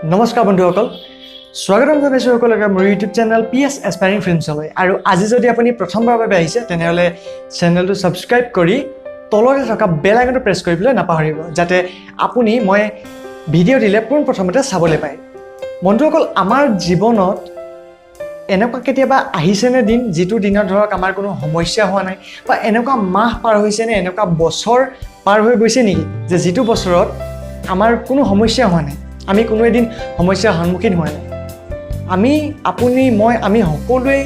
নমস্কাৰ বন্ধুসকল, স্বাগতম জনাইছো সকলোকে মোৰ ইউটিউব চেনেল PS এছপাইৰিং ফিল্মছলৈ। আৰু আজি যদি আপুনি প্ৰথমবাৰৰ বাবে আহিছে তেনেহ'লে চেনেলটো ছাবস্ক্ৰাইব কৰি তলতে থকা বেল আইকনটো প্ৰেছ কৰিবলৈ নাপাহৰিব, যাতে আপুনি মই ভিডিঅ' দিলে পোনপ্ৰথমতে চাবলৈ পায়। বন্ধুসকল, আমাৰ জীৱনত এনেকুৱা কেতিয়াবা আহিছেনে দিন, যিটো দিনত ধৰক আমাৰ কোনো সমস্যা হোৱা নাই, বা এনেকুৱা মাহ পাৰ হৈছেনে, এনেকুৱা বছৰ পাৰ হৈ গৈছে নেকি যে যিটো বছৰত আমাৰ কোনো সমস্যা হোৱা নাই, আমি কোনো এদিন সমস্যাৰ সন্মুখীন হোৱা নাই। আপুনি আমি সকলোৱে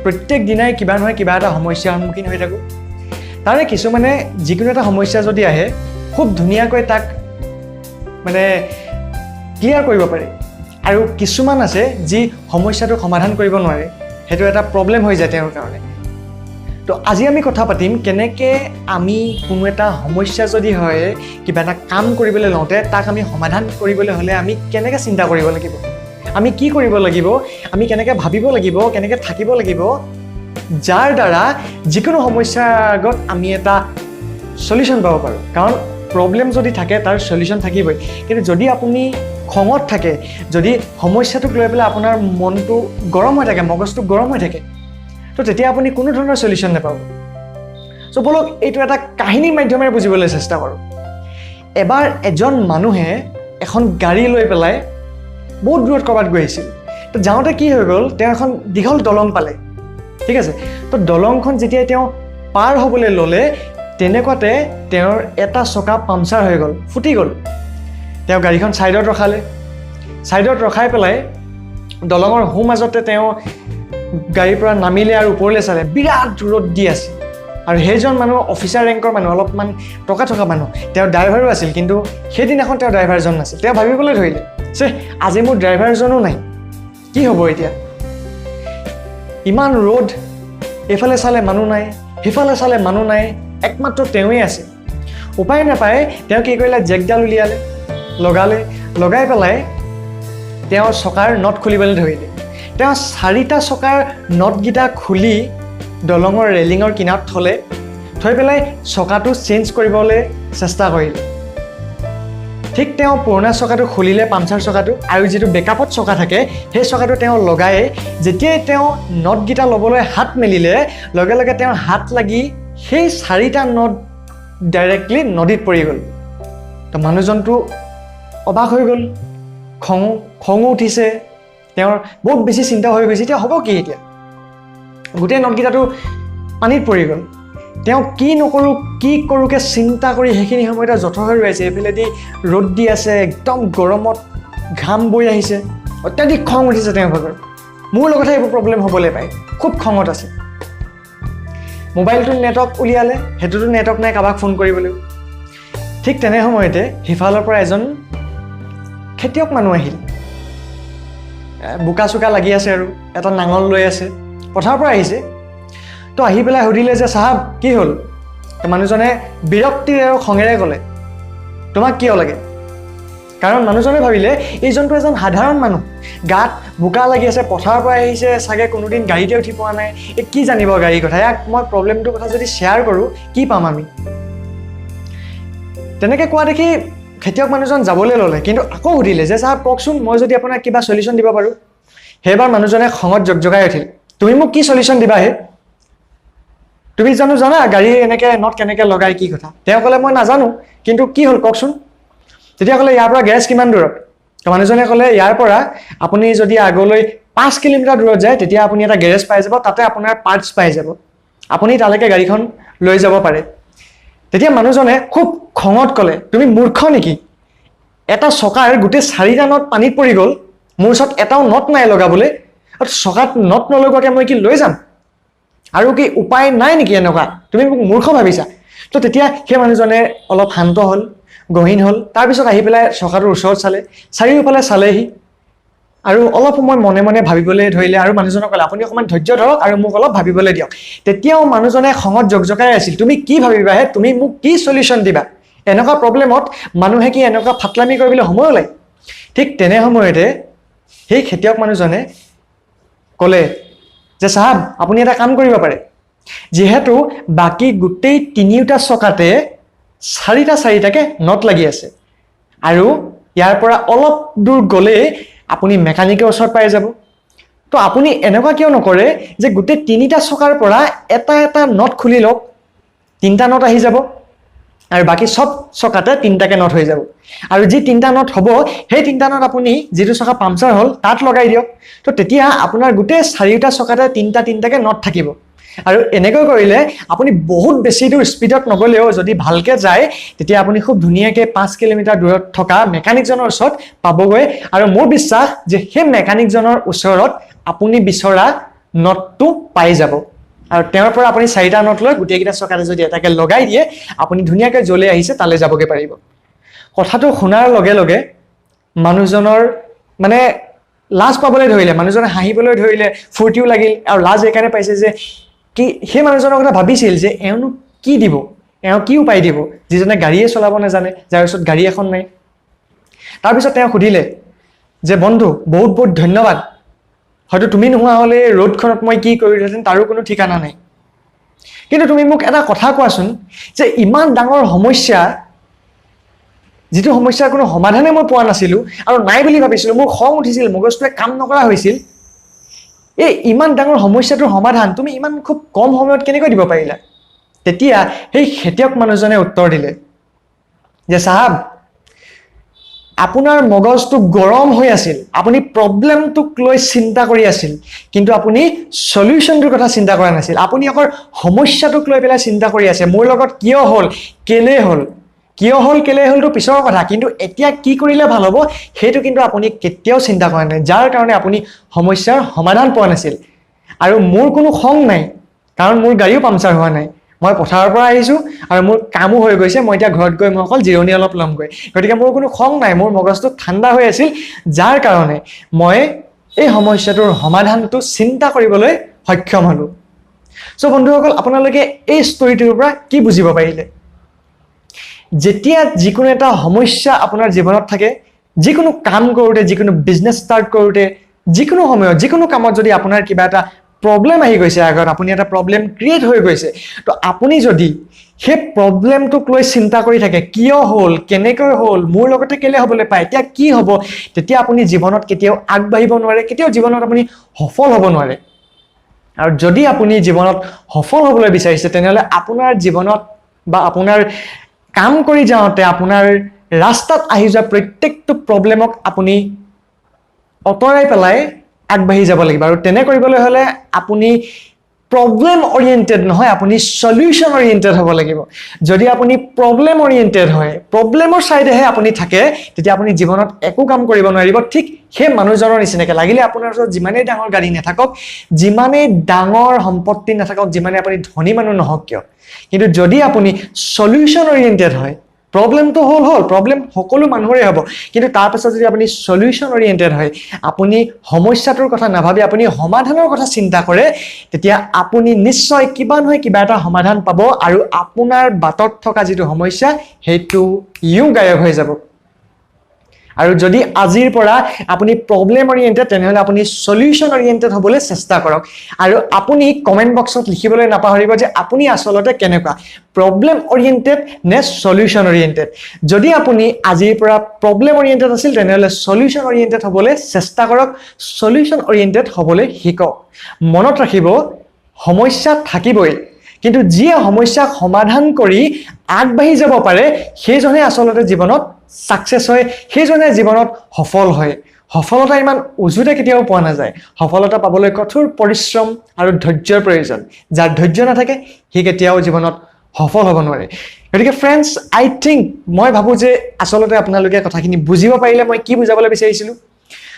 প্ৰত্যেক দিনাই কিবা নহয় কিবা এটা সমস্যাৰ সন্মুখীন হৈ থাকোঁ। তাৰে কিছুমানে যিকোনো এটা সমস্যা যদি আহে খুব ধুনীয়াকৈ তাক ক্লিয়াৰ কৰিব পাৰে, আৰু কিছুমান আছে যি সমস্যাটো সমাধান কৰিব নোৱাৰে, সেইটো এটা প্ৰব্লেম হৈ যায় তেওঁৰ কাৰণে। তো আজি আমি কথা পাতিম কেনেকৈ আমি কোনো এটা সমস্যা যদি হয়, কিবা এটা কাম কৰিবলৈ লওঁতে তাক আমি সমাধান কৰিবলৈ হ'লে আমি কেনেকৈ চিন্তা কৰিব লাগিব, আমি কি কৰিব লাগিব, আমি কেনেকৈ ভাবিব লাগিব, কেনেকৈ থাকিব লাগিব, যাৰ দ্বাৰা যিকোনো সমস্যাৰ আগত আমি এটা সলিউশ্যন পাব পাৰোঁ। কাৰণ প্ৰব্লেম যদি থাকে তাৰ সলিউশ্যন থাকিবই, কিন্তু যদি আপুনি খঙত থাকে, যদি সমস্যাটোক লৈ পেলাই আপোনাৰ মনটো গৰম হৈ থাকে, মগজটো গৰম হৈ থাকে, তো তেতিয়া আপুনি কোনো ধৰণৰ সলিউশ্যন নাপাব। চ' বলক এইটো এটা কাহিনীৰ মাধ্যমেৰে বুজিবলৈ চেষ্টা কৰোঁ। এবাৰ এজন মানুহে এখন গাড়ী লৈ পেলাই বহুত দূৰত ক'ৰবাত গৈ আহিছিল। তো যাওঁতে কি হৈ গ'ল, তেওঁ এখন দীঘল দলং পালে, ঠিক আছে। তো দলংখন যেতিয়া তেওঁ পাৰ হ'বলৈ ল'লে, তেনেকুৱাতে তেওঁৰ এটা চকা পামচাৰ হৈ গ'ল, ফুটি গ'ল। তেওঁ গাড়ীখন ছাইডত ৰখালে, ছাইডত ৰখাই পেলাই দলঙৰ সোঁ মাজতে তেওঁ গাড়ীৰ পৰা নামিলে আৰু ওপৰলৈ চালে, বিৰাট ৰ'দ দি আছে। আৰু সেইজন মানুহ অফিচাৰ ৰেংকৰ মানুহ, অলপমান টকা থকা মানুহ, তেওঁ ড্ৰাইভাৰো আছিল, কিন্তু সেইদিনাখন তেওঁ ড্ৰাইভাৰজন নাছিল। তেওঁ ভাবিবলৈ ধৰিলে যে আজি মোৰ ড্ৰাইভাৰজনো নাই, কি হ'ব এতিয়া, ইমান ৰ'দ, এইফালে চালে মানুহ নাই, সিফালে চালে মানুহ নাই, একমাত্ৰ তেওঁৱেই আছে। উপায় নাপায় তেওঁ কি কৰিলে, জেকডাল উলিয়ালে, লগাই পেলাই তেওঁ চকাৰ নট খুলিবলৈ ধৰিলে। তেওঁ 4টা চকাৰ নটকেইটা খুলি দলঙৰ ৰেলিঙৰ কিনাৰত থৈ পেলাই চকাটো চেঞ্জ কৰিবলৈ চেষ্টা কৰিলে। ঠিক তেওঁ পুৰণা চকাটো খুলিলে, পামচাৰ চকাটো, আৰু যিটো বেকআপত চকা থাকে সেই চকাটো তেওঁ লগাই যেতিয়াই তেওঁ নটকেইটা ল'বলৈ হাত মেলিলে, লগে লগে তেওঁৰ হাত লাগি সেই 4টা নট ডাইৰেক্টলি নদীত পৰি গ'ল। তো মানুহজনটো অবাক হৈ গ'ল, খঙো উঠিছে, তেওঁৰ বহুত বেছি চিন্তা হৈ গৈছে, এতিয়া হ'ব কি, এতিয়া গোটেই নটকেইটাটো পানীত পৰি গ'ল। তেওঁ কি কৰোঁকৈ চিন্তা কৰি সেইখিনি সময়তে জঠৰ হৈ ৰৈছে। এইফালেদি ৰ'দ দি আছে, একদম গৰমত ঘাম বৈ আহিছে, অত্যাধিক খং উঠিছে তেওঁৰ ভাগৰ। মোৰ লগতে এইবোৰ প্ৰব্লেম হ'বলৈ পায়, খুব খঙত আছে। মোবাইলটোৰ নেটৱৰ্ক উলিয়ালে, সেইটোতো নেটৱৰ্ক নাই কাৰোবাক ফোন কৰিবলৈও। ঠিক তেনে সময়তে সিফালৰ পৰা এজন খেতিয়ক মানুহ আহিল, বোকা চোকা লাগি আছে আৰু এটা নাঙল লৈ আছে, পথাৰৰ পৰা আহিছে। তো আহি পেলাই সুধিলে যে চাহাব কি হ'ল। তো মানুহজনে বিৰক্তিৰে আৰু খঙেৰে ক'লে, তোমাক কিয় লাগে? কাৰণ মানুহজনে ভাবিলে এইজনটো এজন সাধাৰণ মানুহ, গাত বোকা লাগি আছে, পথাৰৰ পৰা আহিছে, চাগে কোনোদিন গাড়ীতে উঠি পোৱা নাই, কি জানিব গাড়ীৰ কথা, ইয়াক মই প্ৰব্লেমটোৰ কথা যদি শ্বেয়াৰ কৰোঁ কি পাম আমি। তেনেকৈ কোৱা দেখি খেতিয়ক মানুহজন যাবলৈ ল'লে, কিন্তু আকৌ সুধিলে যে চাহাব কওকচোন, মই যদি আপোনাক কিবা সলিউশ্যন দিব পাৰোঁ। সেইবাৰ মানুহজনে খঙত জগজগাই উঠিল, তুমি মোক কি সলিউশ্যন দিবা হে? তুমি জানা গাড়ী এনেকৈ নট কেনেকৈ লগাই, কি কথা? তেওঁ ক'লে মই নাজানো, কিন্তু কি হ'ল কওকচোন। তেতিয়া ক'লে ইয়াৰ পৰা গেৰেজ কিমান দূৰত? তো মানুহজনে ক'লে ইয়াৰ পৰা আপুনি যদি আগলৈ 5 কিলোমিটাৰ দূৰত যায়, তেতিয়া আপুনি এটা গেৰেজ পাই যাব, তাতে আপোনাৰ পাৰ্টছ পাই যাব, আপুনি তালৈকে গাড়ীখন লৈ যাব পাৰে। তেতিয়া মানুহজনে খুব খঙত ক'লে, তুমি মূৰ্খ নেকি? এটা চকাৰ গোটেই 4টা নট পানীত পৰি গ'ল, মোৰ ওচৰত এটাও নট নাই লগাবলৈ, আৰু চকাত নট নলগোৱাকৈ মই কি লৈ যাম? আৰু কি উপায় নাই নেকি এনেকুৱা? তুমি মোক মূৰ্খ ভাবিছা? তো তেতিয়া সেই মানুহজনে অলপ শান্ত হ'ল, গহীন হ'ল। তাৰপিছত আহি পেলাই চকাটোৰ ওচৰত চালে, চাৰিওফালে চালেহি, আৰু অলপ সময় মনে মনে ভাবিবলৈ ধৰিলে। আৰু মানুহজনক ক'লে আপুনি অকণমান ধৈৰ্য ধৰক আৰু মোক অলপ ভাবিবলৈ দিয়ক। তেতিয়াও মানুহজনে খঙত জগজগাই আছিল, তুমি কি ভাবিবাহে, তুমি মোক কি সলিউশ্যন দিবা? এনেকুৱা প্ৰব্লেমত মানুহে কি এনেকুৱা ফাটলামি কৰিবলৈ সময় ওলায়? ঠিক তেনে সময়তে সেই খেতিয়ক মানুহজনে ক'লে যে চাহাব আপুনি এটা কাম কৰিব পাৰে, যিহেতু বাকী গোটেই 3টা চকাতে 4টাকৈ নট লাগি আছে, আৰু ইয়াৰ পৰা অলপ দূৰ গ'লে আপুনি মেকানিকৰ ওচৰত পাই যাব তো আপুনি এনেকুৱা কিয় নকৰে যে গোটেই তিনিটা চকাৰ পৰা এটা এটা নট খুলি লওক তিনিটা নট আহি যাব আৰু বাকি সব চকাতে তিনটাকে নট হৈ যাব আৰু যি তিনটা নট হ'ব সেই তিনটা নট আপুনি যেটো চকা পামচাৰ হল তাত লগাই দিয়ক তো তেতিয়া আপোনাৰ গোটেই চাৰিটা চকাতে তিনটাকে নট থাকিব আৰু এনেকৈ কৰিলে আপুনি বহুত বেছি দূৰ স্পিডত নগলেও যদি ভালকে যায় তেতিয়া আপুনি খুব ধুনীয়াকৈ 5 কিলোমিটাৰ দূৰত থকা মেকানিকজনৰ ওচৰত পাবগৈ আৰু মোৰ বিশ্বাস যে সেই মেকানিকজনৰ ওচৰত আপুনি বিচৰা নটটো পাই যাব আৰু তেওঁৰ পৰা আপুনি চাৰিটা নট লৈ গোটেইকেইটা চকাতে যদি এটাকে লগাই দিয়ে আপুনি ধুনীয়াকৈ জ্বলে আহিছে তালে যাবগে পাৰিব কথাটো শুনাৰ লগে লগে মানুহজনৰ মানে লাজ পাবলৈ ধৰিলে মানুহজনে হাঁহিবলৈ ধৰিলে ফূৰ্তিও লাগিল আৰু লাজ একাৰণে পাইছে যে কি সেই মানুহজনৰ কথা ভাবিছিল যে এওঁনো কি দিব এওঁ কি উপায় দিব যিজনে গাড়ীয়ে চলাব নাজানে যাৰ ওচৰত গাড়ী এখন নাই তাৰপিছত তেওঁ সুধিলে যে বন্ধু বহুত বহুত ধন্যবাদ হয়তো তুমি নোহোৱা হলে ৰোডখনত মই কি কৰিলেহেঁতেন তাৰো কোনো ঠিকানা নাই কিন্তু তুমি মোক এটা কথা কোৱাচোন যে ইমান ডাঙৰ সমস্যা যিটো সমস্যাৰ কোনো সমাধানে মই পোৱা নাছিলো আৰু নাই বুলি ভাবিছিলো মোৰ খং উঠিছিল মগজটোৱে কাম নকৰা হৈছিল এই ইমান ডাঙৰ সমস্যাটোৰ সমাধান তুমি ইমান খুব কম সময়ত কেনেকৈ দিব পাৰিলা তেতিয়া সেই খেতিয়ক মানুহজনে উত্তৰ দিলে যে সাহাব আপোনাৰ মগজটো গৰম হৈ আছিল আপুনি প্ৰবলেমটোক লৈ চিন্তা কৰি আছিল কিন্তু আপুনি সলিউশনটোৰ কথা চিন্তা কৰা নাছিল আপুনি অকল সমস্যাটোক লৈ পেলাই চিন্তা কৰি আছে মোৰ লগত কিয় হ'ল কেলে হ'ল কিয় হ'ল কেলে হ'লটো পিছৰ কথা কিন্তু এতিয়া কি কৰিলে ভাল হ'ব সেইটো কিন্তু আপুনি কেতিয়াও চিন্তা কৰা নাই যাৰ কাৰণে আপুনি সমস্যাৰ সমাধান পোৱা নাছিল আৰু মোৰ কোনো খং নাই কাৰণ মোৰ গাড়ীও পামচাৰ হোৱা নাই মই পথাৰৰ পৰা আহিছো আৰু মোৰ কামো হৈ গৈছে মই এতিয়া ঘৰত গৈ মই অকল জিৰণি অলপ লমগৈ গতিকে মোৰ কোনো খং নাই মোৰ মগজটো ঠাণ্ডা হৈ আছিল যাৰ কাৰণে মই এই সমস্যাটোৰ সমাধানটো চিন্তা কৰিবলৈ সক্ষম হলো সো বন্ধুসকল আপোনালোকে এই ষ্টৰীটোৰ পৰা কি বুজিব পাৰিলে যেতিয়া যিকোনো এটা সমস্যা আপোনাৰ জীৱনত থাকে যিকোনো কাম কৰোতে যিকোনো বিজনেস ষ্টাৰ্ট কৰোতে যিকোনো সময়ত যিকোনো কামত যদি আপোনাৰ কিবা এটা প্ৰবলেম আহি গৈছে আগত আপুনি এটা প্ৰবলেম ক্ৰিয়েট হৈ গৈছে তো আপুনি যদি সেই প্ৰবলেমটোক লৈ চিন্তা কৰি থাকে কিয় হ'ল কেনেকৈ হ'ল মোৰ লগতে কেলে হ'বলৈ পায় এতিয়া কি হ'ব তেতিয়া আপুনি জীৱনত কেতিয়াও আগবাঢ়িব নোৱাৰে কেতিয়াও জীৱনত আপুনি সফল হ'ব নোৱাৰে আৰু যদি আপুনি জীৱনত সফল হ'বলৈ বিচাৰিছে তেনেহলে আপোনাৰ জীৱনত বা আপোনাৰ কাম কৰি যাওঁতে আপোনাৰ ৰাস্তাত আহি যোৱা প্ৰত্যেকটো প্ৰবলেমক আপুনি অতৰাই পেলাই আগবাঢ়ি যাব লাগিব আৰু তেনে কৰিবলৈ হলে আপুনি প্ৰবলেম ওৰিয়েন্টেড নহয় আপুনি সলিউশন ওৰিয়েন্টেড হ'ব লাগিব যদি আপুনি প্ৰবলেম ওৰিয়েন্টেড হয় প্ৰবলেমৰ সাইডেহে আপুনি থাকে তেতিয়া আপুনি জীৱনত একো কাম কৰিব নোৱাৰিব ঠিক সেই মানুহজনৰ নিচিনাকৈ লাগিলে আপোনাৰ ওচৰত যিমানেই ডাঙৰ গাড়ী নাথাকক যিমানেই ডাঙৰ সম্পত্তি নাথাকক যিমানে আপুনি ধনী মানুহ নহওক কিয় কিন্তু যদি আপুনি সলিউশন ওৰিয়েন্টেড হয় প্ৰবলেমটো হ'ল প্ৰবলেম সকলো মানুহৰে হ'ব কিন্তু তাৰ পাছত যদি আপুনি সলিউশন ওৰিয়েন্টেড হয় আপুনি সমস্যাটোৰ কথা নাভাবি আপুনি সমাধানৰ কথা চিন্তা কৰে তেতিয়া আপুনি নিশ্চয় কিবা নহয় কিবা এটা সমাধান পাব আৰু আপোনাৰ বাটত থকা যিটো সমস্যা সেইটো ইউ গায়ব হৈ যাব আৰু যদি আজিৰ পৰা আপুনি প্ৰবলেম ওৰিয়েন্টেড তেনেহলে আপুনি সলিউশন ওৰিয়েন্টেড হ'বলৈ চেষ্টা কৰক আৰু আপুনি কমেন্ট বক্সত লিখিবলৈ নাপাহৰিব যে আপুনি আসলতে কেনেকুৱা প্ৰবলেম ওৰিয়েন্টেড নে সলিউশন ওৰিয়েন্টেড যদি আপুনি আজিৰ পৰা প্ৰবলেম ওৰিয়েন্টেড আছিল তেনেহলে সলিউশন ওৰিয়েন্টেড হ'বলৈ চেষ্টা কৰক সলিউশন ওৰিয়েন্টেড হ'বলৈ শিকক মনত ৰাখিব সমস্যা থাকিবই কিন্তু যিয়ে সমস্যাক সমাধান কৰি আগবাঢ়ি যাব পাৰে সেইজনে আসলতে জীৱনত সাকসেস হয় সেইজনে জীৱনত সফল হয় সফলতা ইমান উজুতে কেতিয়াও পোৱা নাযায় সফলতা পাবলৈ কঠোৰ পৰিশ্ৰম আৰু ধৈৰ্যৰ প্ৰয়োজন যাৰ ধৈৰ্য নাথাকে সি কেতিয়াও জীৱনত সফল হ'ব নোৱাৰে গতিকে ফ্ৰেণ্ডছ আই থিংক মই ভাবো যে আসলতে আপোনালোকে কথাখিনি বুজিব পাৰিলে মই কি বুজাবলৈ বিচাৰিছিলো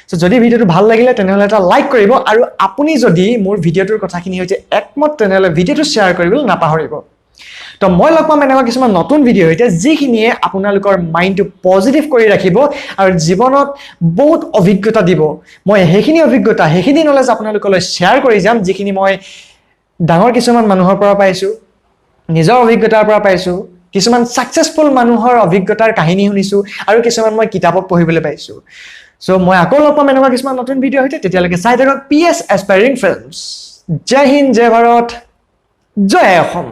সো যদি ভিডিওটো ভাল লাগিলে তেনেহলে এটা লাইক কৰিব আৰু আপুনি যদি মোৰ ভিডিওটোৰ কথাখিনি হৈছে একমত তেনেহলে ভিডিওটো শ্বেয়াৰ কৰিবলৈ নাপাহৰিব তো মই লগ পাম এনেকুৱা কিছুমান নতুন ভিডিও হৈছে যিখিনিয়ে আপোনালোকৰ মাইণ্ডটো পজিটিভ কৰি ৰাখিব আৰু জীৱনত বহুত অভিজ্ঞতা দিব মই সেইখিনি অভিজ্ঞতা সেইখিনি নলেজ আপোনালোকলৈ শ্বেয়াৰ কৰি যাম যিখিনি মই ডাঙৰ কিছুমান মানুহৰ পৰা পাইছো নিজৰ অভিজ্ঞতাৰ পৰা পাইছো কিছুমান সাকসেসফুল মানুহৰ অভিজ্ঞতাৰ কাহিনী শুনিছো আৰু কিছুমান মই কিতাপত পঢ়িবলৈ পাইছো সো মই আকৌ লগ পাম এনেকুৱা কিছুমান নতুন ভিডিও হৈছে তেতিয়ালৈকে চাই থাকক PS এছপাইৰিং ফিল্মছ জয় হিন্দ জয় ভাৰত জয় অসম